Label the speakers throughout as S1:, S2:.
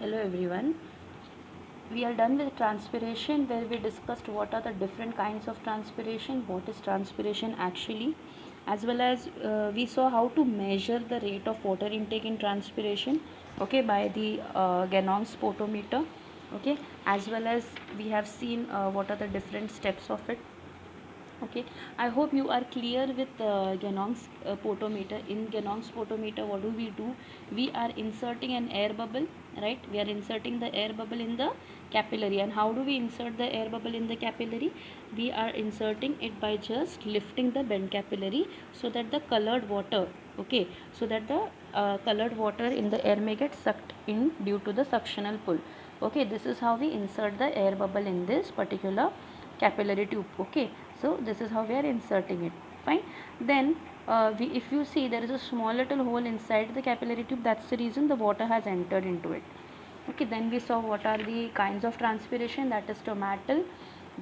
S1: Hello everyone. We are done with transpiration where we discussed what are the different kinds of transpiration, what is transpiration actually, as well as we saw how to measure the rate of water intake in transpiration, okay, by the Ganong's potometer, okay, as well as we have seen what are the different steps of it. Okay, I hope you are clear with Ganong's potometer. In Ganong's potometer, what do? We are inserting an air bubble, right? We are inserting the air bubble in the capillary. And how do we insert the air bubble in the capillary? We are inserting it by just lifting the bent capillary so that the colored water, okay, so that the colored water in the air may get sucked in due to the suctional pull. Okay, this is how we insert the air bubble in this particular capillary tube. Okay, so this is how we are inserting it. Fine. Then if you see, there is a small little hole inside the capillary tube. That's the reason the water has entered into it. Okay, then we saw what are the kinds of transpiration, that is stomatal,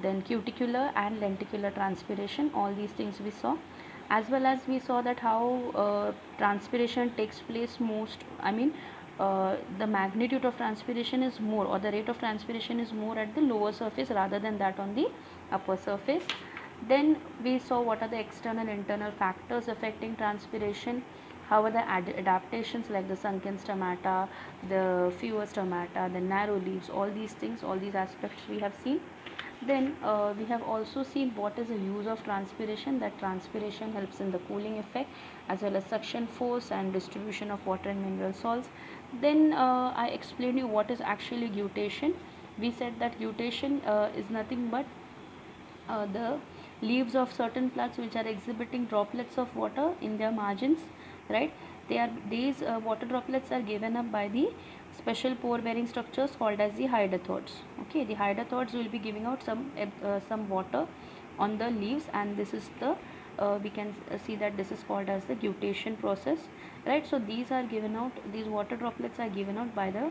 S1: then cuticular and lenticular transpiration. All these things we saw, as well as we saw that how transpiration takes place most, the magnitude of transpiration is more, or the rate of transpiration is more at the lower surface rather than that on the upper surface. Then we saw what are the external internal factors affecting transpiration, how are the adaptations like the sunken stomata, the fewer stomata, the narrow leaves, all these things, all these aspects we have seen. Then we have also seen what is the use of transpiration, that transpiration helps in the cooling effect as well as suction force and distribution of water and mineral salts. Then I explained you what is actually guttation. We said that guttation is nothing but the leaves of certain plants which are exhibiting droplets of water in their margins, right? These water droplets are given up by the special pore bearing structures called as the hydrathoids. Okay, the hydrathoids will be giving out some water on the leaves, and this is the we can see that this is called as the guttation process, right? So these water droplets are given out by the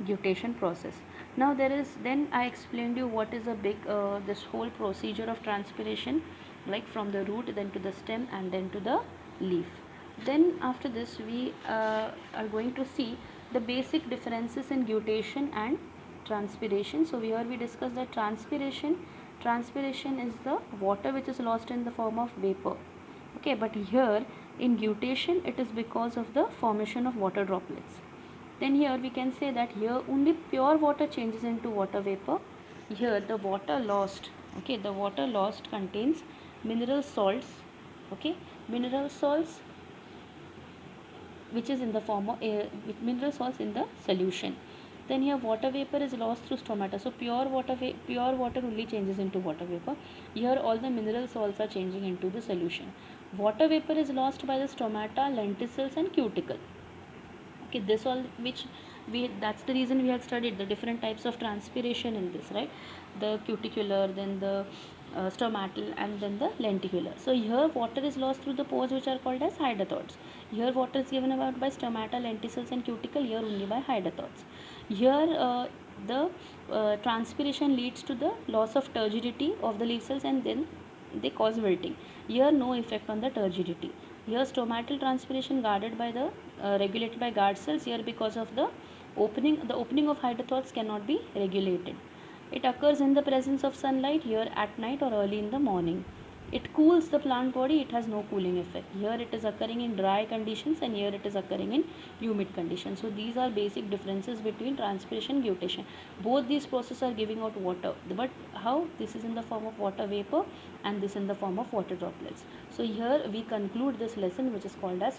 S1: guttation process. Now there is, then I explained you what is a big this whole procedure of transpiration, like from the root then to the stem and then to the leaf. Then after this we are going to see the basic differences in guttation and transpiration. So here we discuss that transpiration is the water which is lost in the form of vapor. Okay, but here in guttation it is because of the formation of water droplets. Then here we can say that here only pure water changes into water vapor. Here the water lost, okay, the water lost contains mineral salts, okay, mineral salts which is in the form of with mineral salts in the solution. Then here water vapor is lost through stomata. So pure water only changes into water vapor. Here all the mineral salts are changing into the solution. Water vapor is lost by the stomata, lenticels and cuticle. Okay, this all which we, that's the reason we have studied the different types of transpiration in this, right? The cuticular, then the stomatal and then the lenticular. So here water is lost through the pores which are called as hydrathoids. Here water is given about by stomata, lenticels and cuticle, here only by hydrathoids. Here the transpiration leads to the loss of turgidity of the leaf cells and then they cause wilting. Here no effect on the turgidity. Here stomatal transpiration guarded by the regulated by guard cells. Here because of the opening of hydrathoids cannot be regulated. It occurs in the presence of sunlight, here at night or early in the morning. It cools the plant body, it has no cooling effect. Here it is occurring in dry conditions and here it is occurring in humid conditions. So these are basic differences between transpiration and guttation. Both these processes are giving out water, but how? This is in the form of water vapor and this in the form of water droplets. So here we conclude this lesson which is called as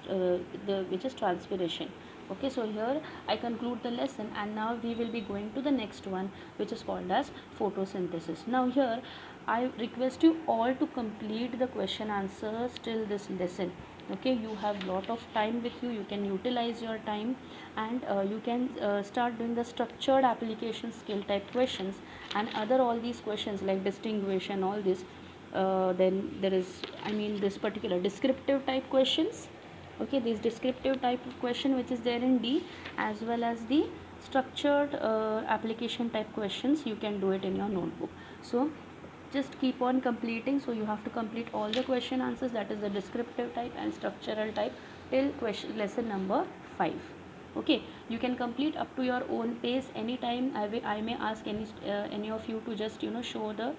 S1: which is transpiration. Okay, so here I conclude the lesson and now we will be going to the next one which is called as photosynthesis. Now here I request you all to complete the question answers till this lesson. Okay, you have lot of time with you, you can utilize your time and you can start doing the structured application skill type questions and other all these questions like distinguish and all this. Then there is, this particular descriptive type questions. Okay, this descriptive type of question which is there in D, as well as the structured application type questions, you can do it in your notebook. So just keep on completing. So you have to complete all the question answers, that is the descriptive type and structural type, till question lesson number 5. Okay, you can complete up to your own pace. Anytime I may ask any of you to just show the,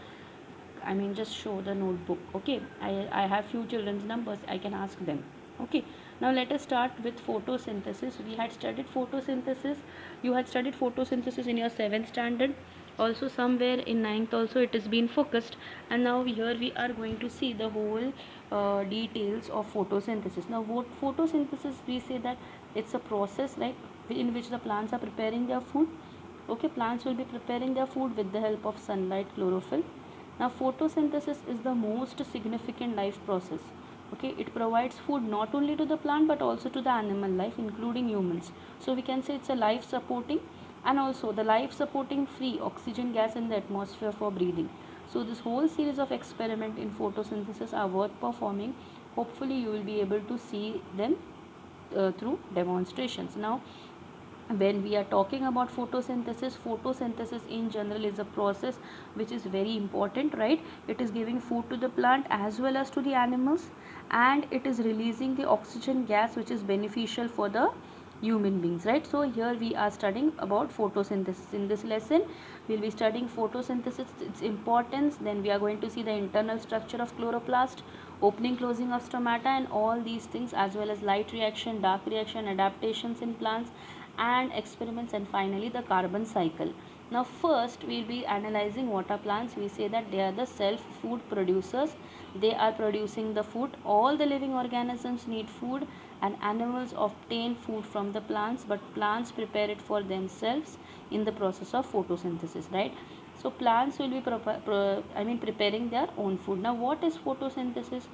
S1: I mean, just show the notebook. Okay, I have few children's numbers, I can ask them. Okay, now let us start with photosynthesis. We had studied photosynthesis. You had studied photosynthesis in your 7th standard. Also somewhere in ninth also it has been focused. And now here we are going to see the whole details of photosynthesis. Now what photosynthesis, we say that it's a process like in which the plants are preparing their food. Okay, plants will be preparing their food with the help of sunlight, chlorophyll. Now photosynthesis is the most significant life process. Okay, it provides food not only to the plant but also to the animal life including humans. So we can say it's a life supporting and also the life supporting free oxygen gas in the atmosphere for breathing. So this whole series of experiment in photosynthesis are worth performing. Hopefully you will be able to see them through demonstrations. Now when we are talking about photosynthesis in general is a process which is very important, right? It is giving food to the plant as well as to the animals, and it is releasing the oxygen gas which is beneficial for the human beings, right? So here we are studying about photosynthesis. In this lesson we'll be studying photosynthesis, its importance, then we are going to see the internal structure of chloroplast, opening closing of stomata and all these things, as well as light reaction, dark reaction, adaptations in plants and experiments, and finally the carbon cycle. Now first we'll be analyzing what are plants. We say that they are the self food producers. They are producing the food. All the living organisms need food and animals obtain food from the plants, but plants prepare it for themselves in the process of photosynthesis, right? So plants will be preparing their own food. Now what is photosynthesis?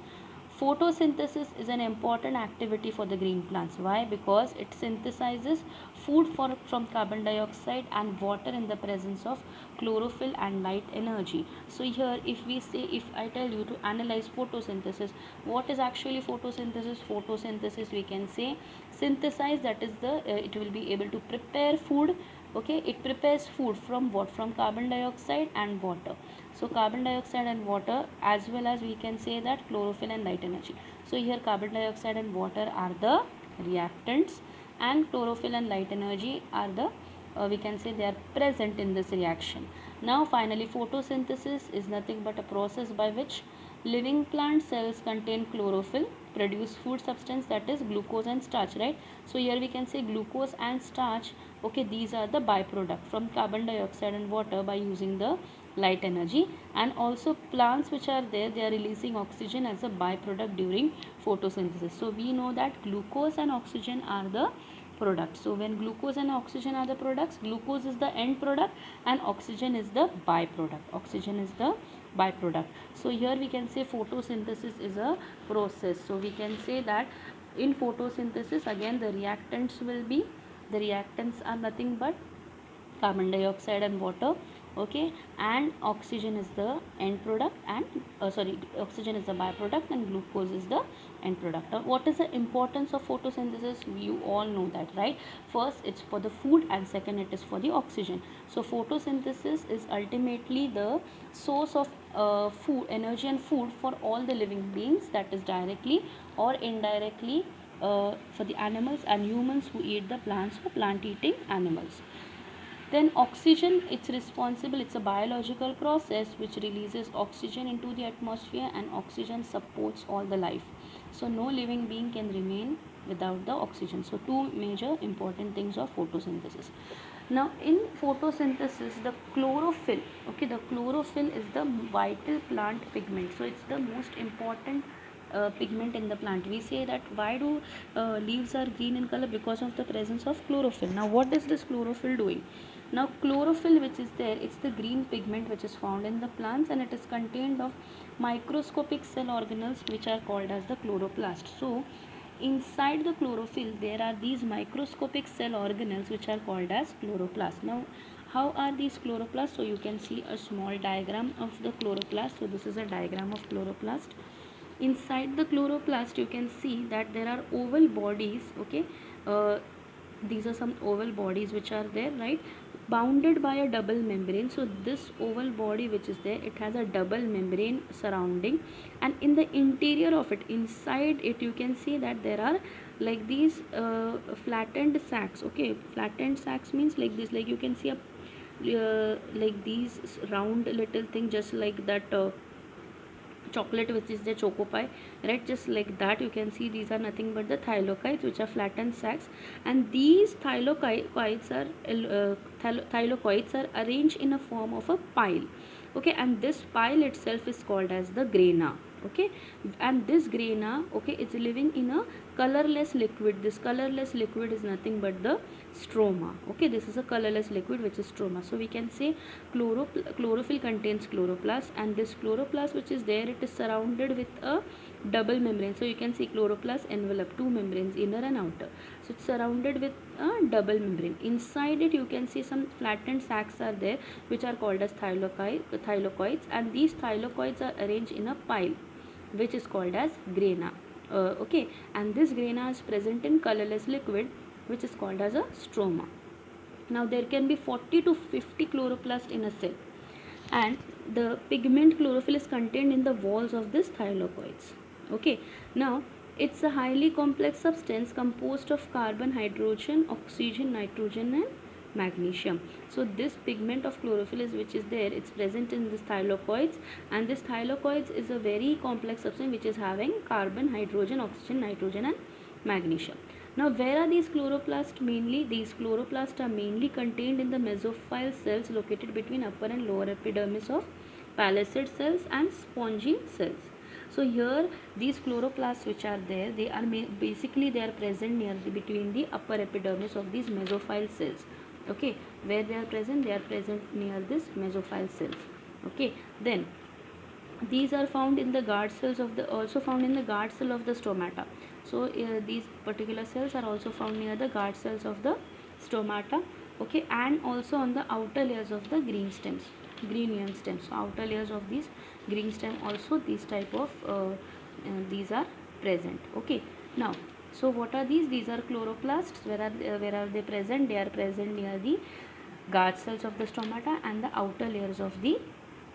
S1: Photosynthesis is an important activity for the green plants. Why? Because it synthesizes food from carbon dioxide and water in the presence of chlorophyll and light energy. So here if I tell you to analyze photosynthesis, what is actually photosynthesis? Photosynthesis, we can say, synthesize, that is the it will be able to prepare food. Okay, it prepares food from what? From carbon dioxide and water. So carbon dioxide and water, as well as we can say that chlorophyll and light energy. So here carbon dioxide and water are the reactants, and chlorophyll and light energy are the we can say they are present in this reaction. Now finally photosynthesis is nothing but a process by which living plant cells contain chlorophyll, produce food substance, that is glucose and starch, right? So here we can say glucose and starch. Okay, these are the byproduct from carbon dioxide and water by using the light energy. And also plants which are there, they are releasing oxygen as a byproduct during photosynthesis. So we know that glucose and oxygen are the products. So when glucose and oxygen are the products, glucose is the end product and oxygen is the byproduct. So here we can say photosynthesis is a process. So we can say that in photosynthesis, again the reactants are nothing but carbon dioxide and water. Okay, and oxygen is the end product, and oxygen is the byproduct and glucose is the end product. Now what is the importance of photosynthesis? You all know that, right? First it's for the food, and second it is for the oxygen. So photosynthesis is ultimately the source of food, energy and food for all the living beings, that is directly or indirectly for the animals and humans who eat the plants or plant eating animals. Then oxygen, it's a biological process which releases oxygen into the atmosphere, and oxygen supports all the life. So no living being can remain without the oxygen. So two major important things of photosynthesis. Now in photosynthesis, the chlorophyll, okay, the chlorophyll is the vital plant pigment. So it's the most important pigment in the plant. We say that why do leaves are green in color? Because of the presence of chlorophyll. Now what is this chlorophyll doing? Now chlorophyll which is there, it's the green pigment which is found in the plants, and it is contained of microscopic cell organelles which are called as the chloroplast. So inside the chlorophyll there are these microscopic cell organelles which are called as chloroplast. Now how are these chloroplasts? So you can see a small diagram of the chloroplast. So this is a diagram of chloroplast. Inside the chloroplast you can see that there are oval bodies. Okay, these are some oval bodies which are there, right, bounded by a double membrane. So this oval body which is there, it has a double membrane surrounding, and in the interior of it, inside it, you can see that there are like these flattened sacs. Okay, flattened sacs means like this, like you can see a like these round little thing, just like that chocolate which is the choco pie, right? Just like that, you can see these are nothing but the thylakoids, which are flattened sacs. And these thylakoids are arranged in a form of a pile. Okay, and this pile itself is called as the grana. Okay, and this grana, okay, it's living in a colorless liquid. This colorless liquid is nothing but the stroma. Okay, this is a colorless liquid which is stroma. So we can say chlorophyll contains chloroplast, and this chloroplast which is there, it is surrounded with a double membrane. So you can see chloroplast envelope, two membranes, inner and outer. So it's surrounded with a double membrane. Inside it you can see some flattened sacs are there, which are called as thylakoids, and these thylakoids are arranged in a pile, which is called as grana. Okay, and this grana is present in colorless liquid, which is called as a stroma. Now there can be 40 to 50 chloroplast in a cell, and the pigment chlorophyll is contained in the walls of this thylakoids. Okay, now it's a highly complex substance composed of carbon, hydrogen, oxygen, nitrogen and magnesium. So this pigment of chlorophyll is which is there, it's present in this thylakoids, and this thylakoids is a very complex substance which is having carbon, hydrogen, oxygen, nitrogen and magnesium. Now where are these chloroplasts mainly? These chloroplasts are mainly contained in the mesophyll cells located between upper and lower epidermis of palisade cells and spongy cells. So here these chloroplasts which are there, they are basically they are present near between the upper epidermis of these mesophyll cells. Okay, where they are present near this mesophyll cells. Okay, then these are found in the guard cells of the also found in the guard cell of the stomata. So these particular cells are also found near the guard cells of the stomata. Okay, and also on the outer layers of the green young stems. So outer layers of these green stem also these type of these are present. Okay, now so what are these? These are chloroplasts. Where are they present? They are present near the guard cells of the stomata and the outer layers of the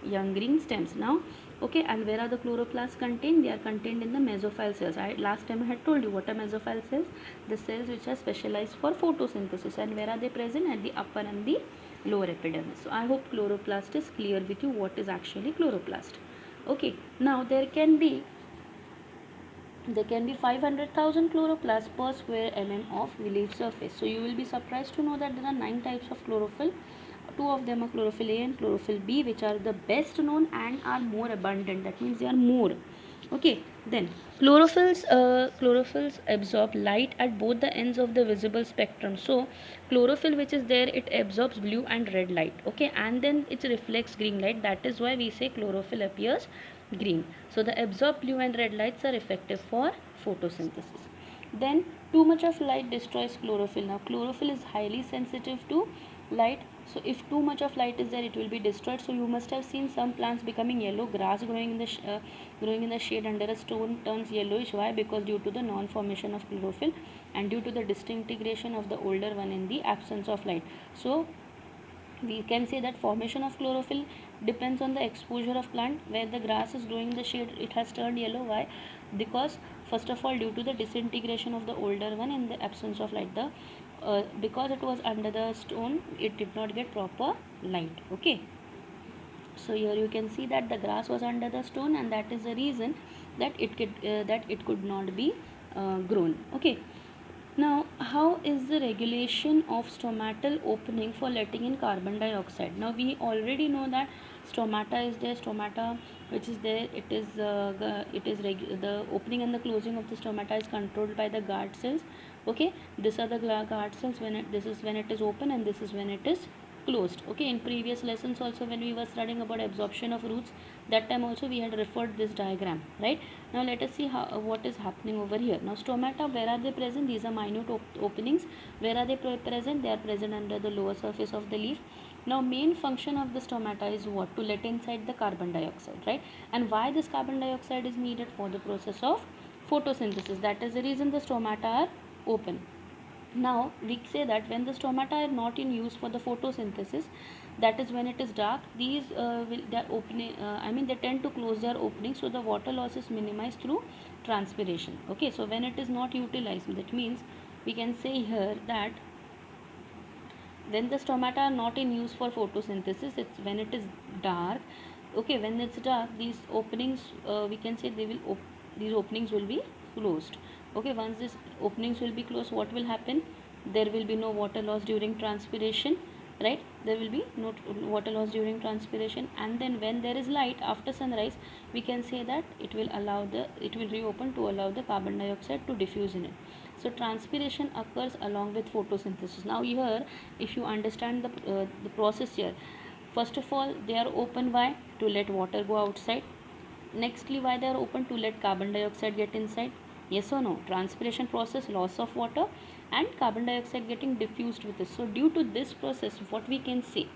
S1: young green stems. Now, okay, and where are the chloroplasts contained? They are contained in the mesophyll cells. Last time I had told you what are mesophyll cells. The cells which are specialized for photosynthesis. And where are they present? At the upper and the lower epidermis. So I hope chloroplast is clear with you what is actually chloroplast. Okay, now there can be 500,000 chloroplasts per square mm of leaf surface. So you will be surprised to know that there are 9 types of chlorophyll. Two of them are chlorophyll A and chlorophyll B, which are the best known and are more abundant. That means they are more. Okay, then chlorophylls absorb light at both the ends of the visible spectrum. So chlorophyll which is there, it absorbs blue and red light. Okay, and then it reflects green light. That is why we say chlorophyll appears green. So the absorbed blue and red lights are effective for photosynthesis. Then too much of light destroys chlorophyll. Now chlorophyll is highly sensitive to light, so if too much of light is there, it will be destroyed. So you must have seen some plants becoming yellow. Grass growing in the shade under a stone turns yellowish. Why? Because due to the non formation of chlorophyll and due to the disintegration of the older one in the absence of light. So we can say that formation of chlorophyll depends on the exposure of plant. Where the grass is growing in the shade, it has turned yellow. Why? Because first of all, due to the disintegration of the older one in the absence of light, the because it was under the stone, it did not get proper light. Okay, so here you can see that the grass was under the stone, and that is the reason that it could not be grown. Okay, now, how is the regulation of stomatal opening for letting in carbon dioxide? Now, we already know that stomata is there. Stomata, which is there, the opening and the closing of the stomata is controlled by the guard cells. Okay, these are the guard cells this is when it is open, and this is when it is closed. Okay, in previous lessons also, when we were studying about absorption of roots, that time also we had referred this diagram, right? Now let us see what is happening over here. Now stomata, where are they present? These are minute openings. Where are they present? They are present under the lower surface of the leaf. Now main function of the stomata is what? To let inside the carbon dioxide, right? And why this carbon dioxide is needed? For the process of photosynthesis. That is the reason the stomata are open. Now we say that when the stomata are not in use for the photosynthesis, that is when it is dark, these their opening, they tend to close their opening, so the water loss is minimized through transpiration. Okay, so when it is not utilized, that means we can say here that when the stomata are not in use for photosynthesis, it's when it is dark. Okay, when it's dark, these openings, we can say these openings will be closed. Okay, once these openings will be closed, what will happen? There will be no water loss during transpiration, right? There will be no water loss during transpiration. And then when there is light after sunrise, we can say that it will reopen to allow the carbon dioxide to diffuse in it. So transpiration occurs along with photosynthesis. Now here, if you understand the process here, first of all, they are open. Why? To let water go outside. Nextly, why they are open? To let carbon dioxide get inside. Yes or no? Transpiration process, loss of water and carbon dioxide getting diffused with it. So due to this process, what we can say,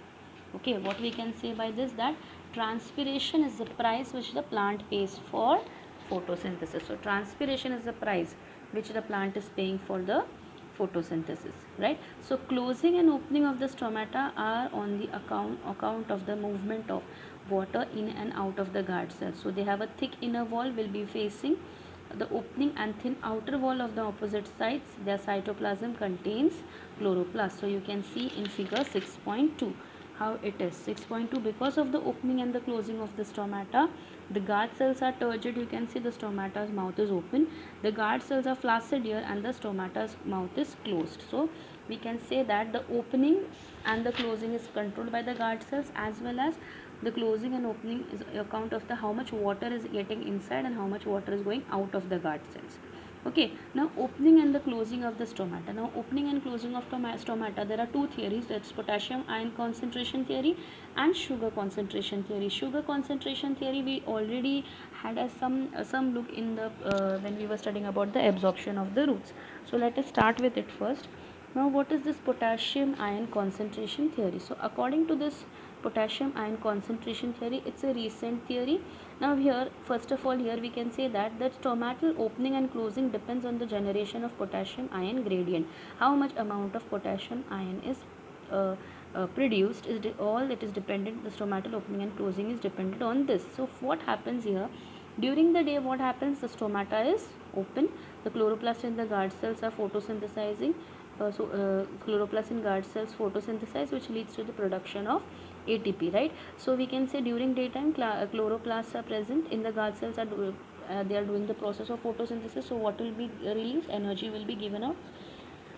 S1: okay, what we can say by this, that transpiration is the price which the plant pays for photosynthesis. So transpiration is the price which the plant is paying for the photosynthesis, right? So closing and opening of the stomata are on the account of the movement of water in and out of the guard cells. So they have a thick inner wall will be facing the opening and thin outer wall of the opposite sides. Their cytoplasm contains chloroplast. So you can see in figure 6.2 how it is. 6.2, because of the opening and the closing of the stomata, the guard cells are turgid. You can see the stomata's mouth is open, the guard cells are flaccid here, and the stomata's mouth is closed. So we can say that the opening and the closing is controlled by the guard cells, as well as the closing and opening is account of the how much water is getting inside and how much water is going out of the guard cells. Okay, now opening and the closing of the stomata. Now opening and closing of stomata, there are two theories, that's potassium ion concentration theory and sugar concentration theory. Sugar concentration theory we already had some look in the when we were studying about the absorption of the roots. So let us start with it first. Now what is this potassium ion concentration theory? So according to this potassium ion concentration theory, it's a recent theory. Now here, first of all, here we can say that the stomatal opening and closing depends on the generation of potassium ion gradient. How much amount of potassium ion is produced is all it is dependent, the stomatal opening and closing is dependent on this. So what happens here? During the day, what happens? The stomata is open, the chloroplast in the guard cells are photosynthesizing. Chloroplast in guard cells photosynthesize, which leads to the production of ATP, right? So we can say during daytime, chloroplasts are present in the guard cells, they are doing the process of photosynthesis. So what will be released? Energy will be given out.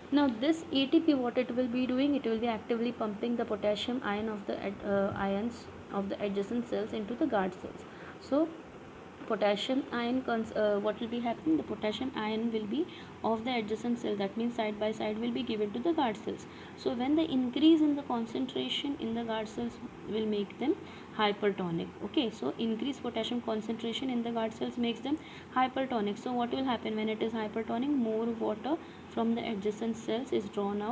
S1: Now this ATP, what it will be doing? It will be actively pumping the potassium ion of the ions of the adjacent cells into the guard cells. So potassium ion what will be happening? The potassium ion will be of the adjacent cell, that means side by side will be given to the guard cells. So when the increase in the concentration in the guard cells will make them hypertonic. Okay, so increased potassium concentration in the guard cells makes them hypertonic. So what will happen when it is hypertonic? More water from the adjacent cells is drawn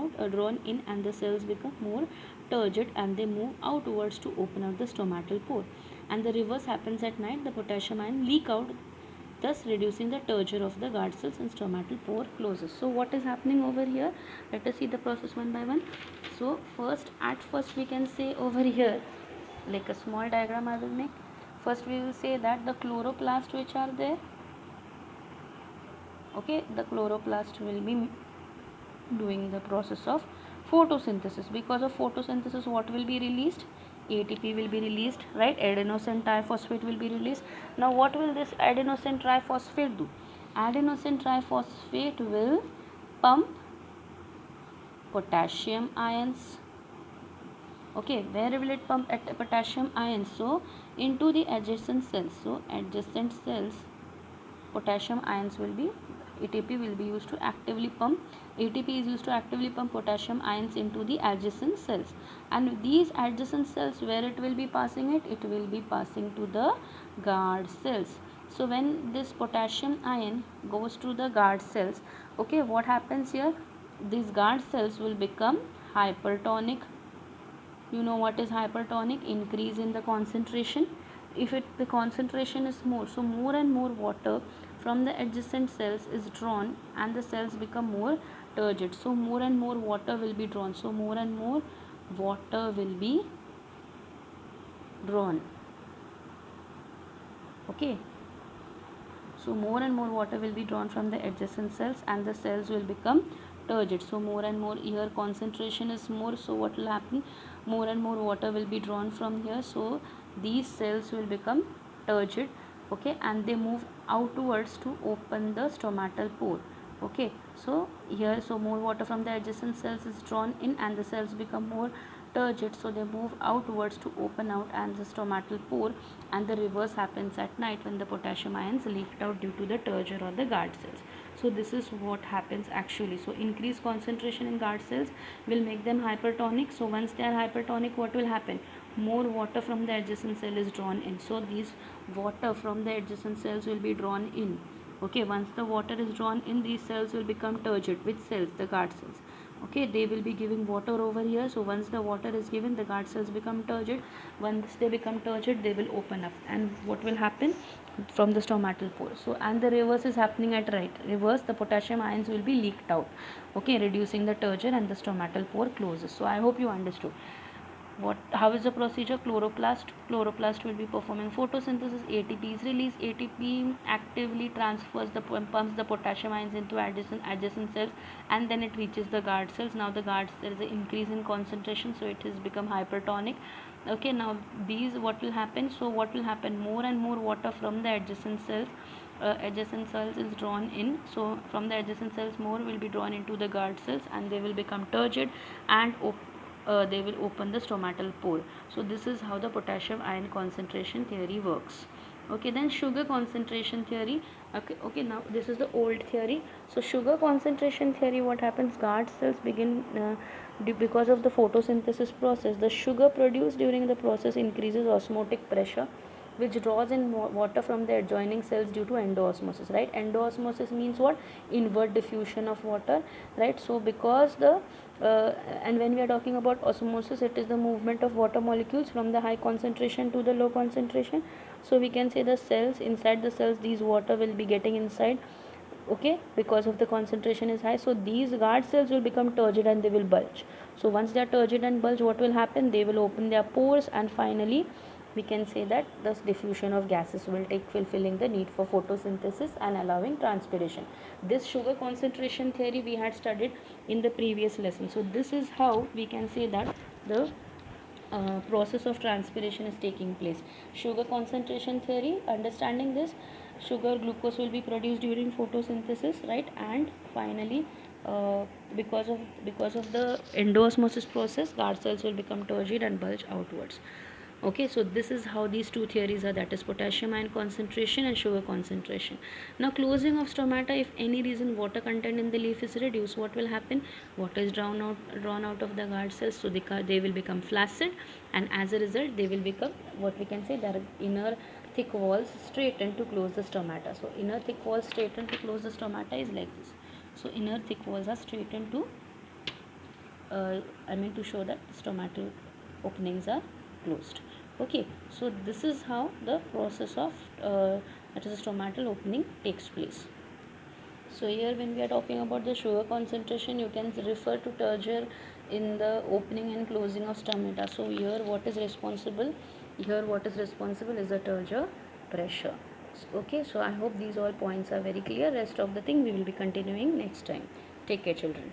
S1: in, and the cells become more turgid and they move outwards to open up the stomatal pore. And the reverse happens at night, the potassium ion leak out, thus reducing the turgor of the guard cells and stomatal pore closes. So what is happening over here? Let us see the process one by one. So at first we can say over here, like a small diagram I will make. First we will say that the chloroplast which are there, okay, the chloroplast will be doing the process of photosynthesis. Because of photosynthesis, what will be released? ATP will be released, right? Adenosine triphosphate will be released. Now what will this adenosine triphosphate do? Adenosine triphosphate will pump potassium ions. Okay, where will it pump at potassium ions? So into the adjacent cells. So adjacent cells, potassium ions will be, ATP will be used to actively pump, ATP is used to actively pump potassium ions into the adjacent cells. And these adjacent cells, where it will be passing it? It will be passing to the guard cells. So when this potassium ion goes to the guard cells, okay, what happens here? These guard cells will become hypertonic. You know what is hypertonic? Increase in the concentration. If the concentration is more, so more and more water from the adjacent cells is drawn and the cells become more turgid. So more and more water will be drawn. So more and more water will be drawn. Okay, so more and more water will be drawn from the adjacent cells and the cells will become turgid. So more and more, here concentration is more, so what will happen, more and more water will be drawn from here, so these cells will become turgid. Okay, and they move outwards to open the stomatal pore. Okay, so here, so more water from the adjacent cells is drawn in and the cells become more turgid, so they move outwards to open out and the stomatal pore, and the reverse happens at night when the potassium ions leaked out due to the turgor or the guard cells. So this is what happens actually. So increased concentration in guard cells will make them hypertonic. So once they are hypertonic, what will happen, more water from the adjacent cell is drawn in, so these water from the adjacent cells will be drawn in. Okay, once the water is drawn in, these cells will become turgid. Which cells? The guard cells. Okay, they will be giving water over here, so once the water is given, the guard cells become turgid. Once they become turgid, they will open up, and what will happen from the stomatal pore. So and the reverse is happening at right reverse, the potassium ions will be leaked out. Okay, reducing the turgor and the stomatal pore closes. So I hope you understood. How is the procedure? Chloroplast will be performing photosynthesis. ATP is released. ATP actively transfers the pumps the potassium ions into adjacent cells, and then it reaches the guard cells. Now the guards, there is an increase in concentration, so it has become hypertonic. Okay, now these, what will happen, so what will happen, more and more water from the adjacent cells is drawn in. So from the adjacent cells, more will be drawn into the guard cells and they will become turgid and they will open the stomatal pore. So this is how the potassium ion concentration theory works. Okay, then sugar concentration theory. Okay, now this is the old theory. So sugar concentration theory, what happens, guard cells begin because of the photosynthesis process, the sugar produced during the process increases osmotic pressure, which draws in water from the adjoining cells due to endoosmosis, right? Endoosmosis means what? Inward diffusion of water, right? So because the and when we are talking about osmosis, it is the movement of water molecules from the high concentration to the low concentration. So we can say the cells, inside the cells, these water will be getting inside. Okay, because of the concentration is high, so these guard cells will become turgid and they will bulge. So once they are turgid and bulge, what will happen, they will open their pores, and finally we can say that this diffusion of gases will take, fulfilling the need for photosynthesis and allowing transpiration. This sugar concentration theory we had studied in the previous lesson. So this is how we can say that the process of transpiration is taking place. Sugar concentration theory, understanding this, sugar, glucose will be produced during photosynthesis, right? And finally because of the endoosmosis process, guard cells will become turgid and bulge outwards. Okay, so this is how these two theories are, that is potassium ion concentration and sugar concentration. Now closing of stomata, if any reason water content in the leaf is reduced, what will happen, water is drawn out of the guard cells, so they will become flaccid, and as a result they will become, what we can say, their inner thick walls straighten to close the stomata. So inner thick walls straighten to close the stomata is like this. So inner thick walls are straightened to to show that stomatal openings are closed. Okay, so this is how the process of that is stomatal opening takes place. So here when we are talking about the sugar concentration, you can refer to turgor in the opening and closing of stomata. So here what is responsible, is the turgor pressure. Okay, so I hope these all points are very clear. Rest of the thing we will be continuing next time. Take care, children.